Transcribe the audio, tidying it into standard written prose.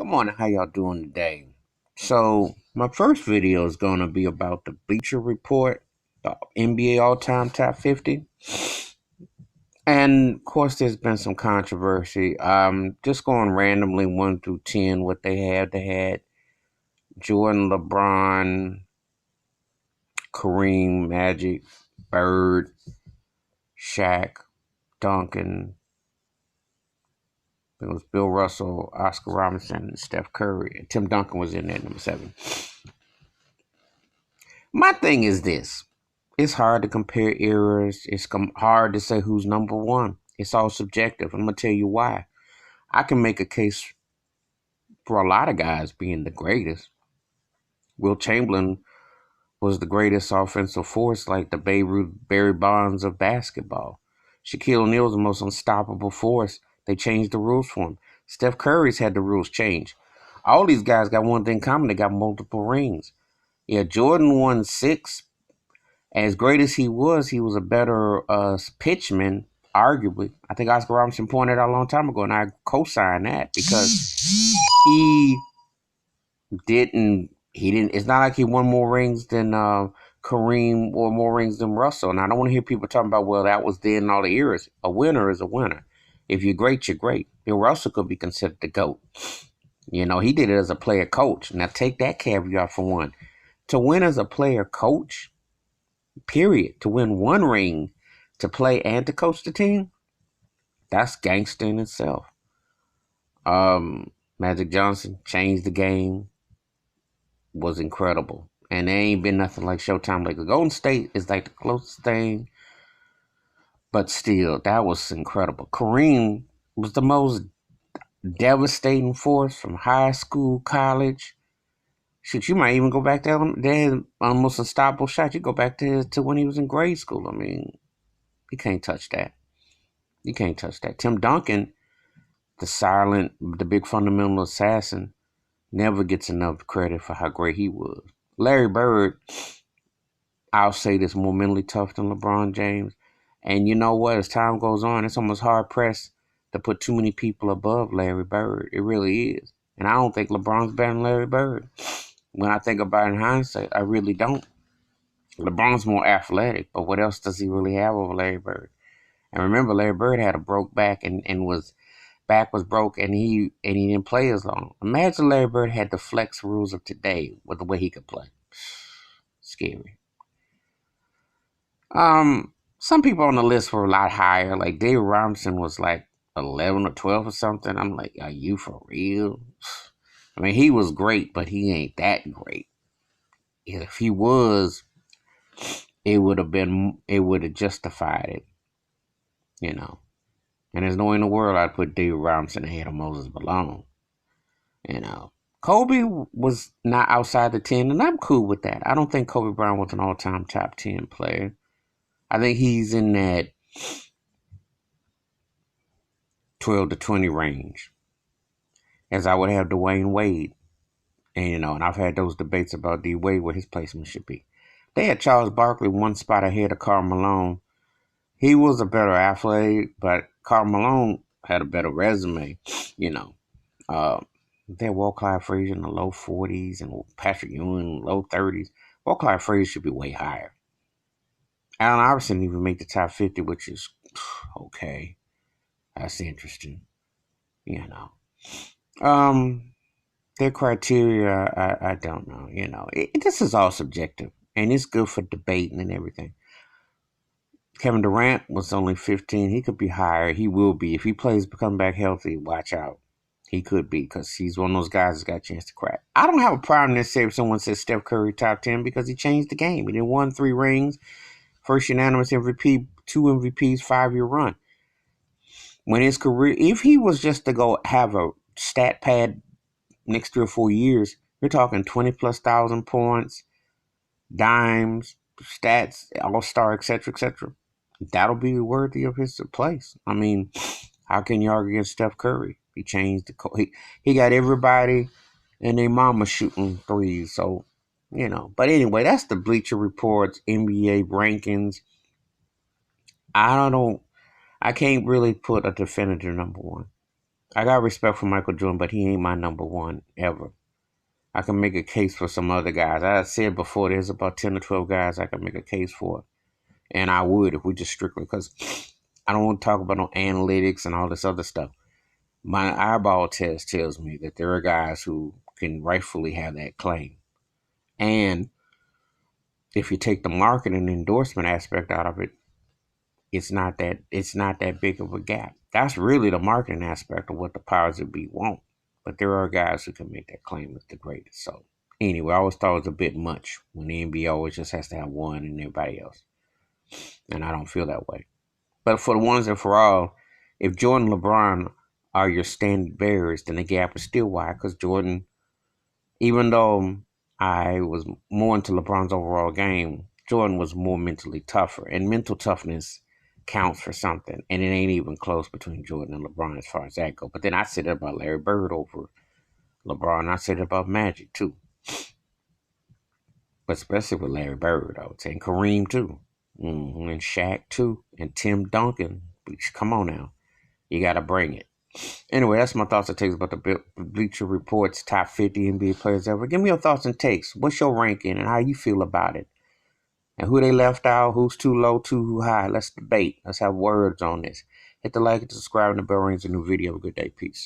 Good morning. How y'all doing today? So my first video is going to be about the Bleacher Report, the NBA all-time top 50. And of course, there's been some controversy. Just going randomly 1 through 10, what they had. They had Jordan, LeBron, Kareem, Magic, Bird, Shaq, Duncan. It was Bill Russell, Oscar Robinson, and Steph Curry. And Tim Duncan was in there, number 7. My thing is this. It's hard to compare eras. It's hard to say who's number one. It's all subjective. I'm going to tell you why. I can make a case for a lot of guys being the greatest. Will Chamberlain was the greatest offensive force, like the Babe Ruth, Barry Bonds of basketball. Shaquille O'Neal was the most unstoppable force. They changed the rules for him. Steph Curry's had the rules changed. All these guys got one thing in common. They got multiple rings. Yeah, Jordan won 6. As great as he was a better pitchman, arguably. I think Oscar Robinson pointed out a long time ago, and I co-sign that because he didn't. It's not like he won more rings than Kareem or more rings than Russell. And I don't want to hear people talking about, well, that was then all the eras. A winner is a winner. If you're great, you're great. Bill Russell could be considered the GOAT. You know, he did it as a player coach. Now take that caveat for one. To win as a player coach, period, to win one ring, to play and to coach the team, that's gangster in itself. Magic Johnson changed the game, was incredible. And there ain't been nothing like Showtime. Like the Golden State is like the closest thing, but still, that was incredible. Kareem was the most devastating force from high school, college. Shoot, you might even go back to their almost unstoppable shot. You go back to when he was in grade school. I mean, you can't touch that. You can't touch that. Tim Duncan, the big fundamental assassin, never gets enough credit for how great he was. Larry Bird, I'll say this, more mentally tough than LeBron James. And you know what? As time goes on, it's almost hard pressed to put too many people above Larry Bird. It really is. And I don't think LeBron's better than Larry Bird. When I think about it in hindsight, I really don't. LeBron's more athletic, but what else does he really have over Larry Bird? And remember, Larry Bird had a broke back and back was broke and he didn't play as long. Imagine Larry Bird had the flex rules of today with the way he could play. Scary. Some people on the list were a lot higher. Like David Robinson was like 11 or 12 or something. I'm like, are you for real? I mean, he was great, but he ain't that great. If he was, it would have justified it, you know. And there's no way in the world I'd put David Robinson ahead of Moses Malone. You know, Kobe was not outside the 10, and I'm cool with that. I don't think Kobe Bryant was an all-time top 10 player. I think he's in that 12 to 20 range, as I would have Dwayne Wade. And, you know, and I've had those debates about D. Wade, where his placement should be. They had Charles Barkley one spot ahead of Karl Malone. He was a better athlete, but Karl Malone had a better resume, you know. They had Walt Clyde Frazier in the low 40s and Patrick Ewing in the low 30s. Walt Clyde Frazier should be way higher. Allen Iverson didn't even make the top 50, which is okay. That's interesting, you know. Their criteria, I don't know, you know. This is all subjective, and it's good for debating and everything. Kevin Durant was only 15. He could be higher. He will be. If he come back healthy, watch out. He could be, because he's one of those guys that's got a chance to crack. I don't have a problem necessarily if someone says Steph Curry top 10, because he changed the game. He did won 3 rings, first unanimous MVP, 2 MVPs, 5-year run. When his career, if he was just to go have a stat pad next 3 or 4 years, you're talking 20 plus thousand points, dimes, stats, all-star, etc., etc. That'll be worthy of his place. I mean, how can you argue against Steph Curry? He changed he got everybody and their mama shooting threes. So, you know. But anyway, that's the Bleacher Report's NBA rankings. I can't really put a definitive number one. I got respect for Michael Jordan, but he ain't my number one ever. I can make a case for some other guys. I said before, there's about 10 or 12 guys I can make a case for. And I would if we just strictly, because I don't want to talk about no analytics and all this other stuff. My eyeball test tells me that there are guys who can rightfully have that claim. And if you take the marketing and endorsement aspect out of it, it's not that big of a gap. That's really the marketing aspect of what the powers that be want. But there are guys who can make that claim as the greatest. So anyway, I always thought it was a bit much when the NBA always just has to have one and everybody else. And I don't feel that way. But for the ones and for all, if Jordan and LeBron are your standard bearers, then the gap is still wide because Jordan, even though I was more into LeBron's overall game, Jordan was more mentally tougher. And mental toughness counts for something. And it ain't even close between Jordan and LeBron as far as that goes. But then I said it about Larry Bird over LeBron. I said it about Magic too. But especially with Larry Bird, I would say. And Kareem too. And Shaq too. And Tim Duncan. Come on now. You got to bring it. Anyway, that's my thoughts and takes about the Bleacher Report's top 50 NBA players ever. Give me your thoughts and takes. What's your ranking and how you feel about it? And who they left out, who's too low, too high. Let's debate. Let's have words on this. Hit the like and subscribe and the bell rings a new video. Have a good day. Peace.